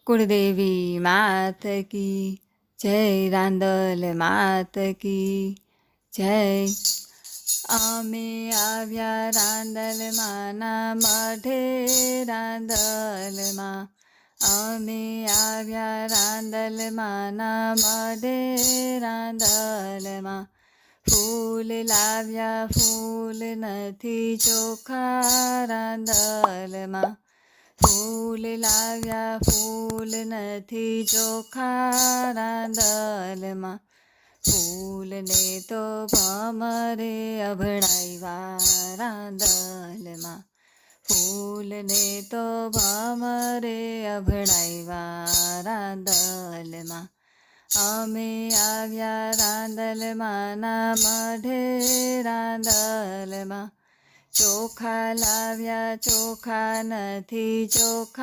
કુળદેવી માત કી જય, રાંદલ માત કી જય. અમે આવ્યા રાંદલ માના મઢે, રાંદલમાં અમે આવ્યા રાંદલ માના મઢે, રાંદલમાં ફૂલ લાવ્યા ફૂલ નથી ચોખા, રાંદલમાં ફૂલ લાવ્યા ફૂલ નથી ચોખા, રાંદલમાં ફૂલને તો ભમરે અભડાવ્યા, રાંદલમાં ફૂલને તો ભમરે અભડાવ્યા, રાંદલમાં અમે આવ્યા રાંદલમાના મઢે, રાંદલમાં ચોખા લાવ્યા ચોખા નથી ચોખા,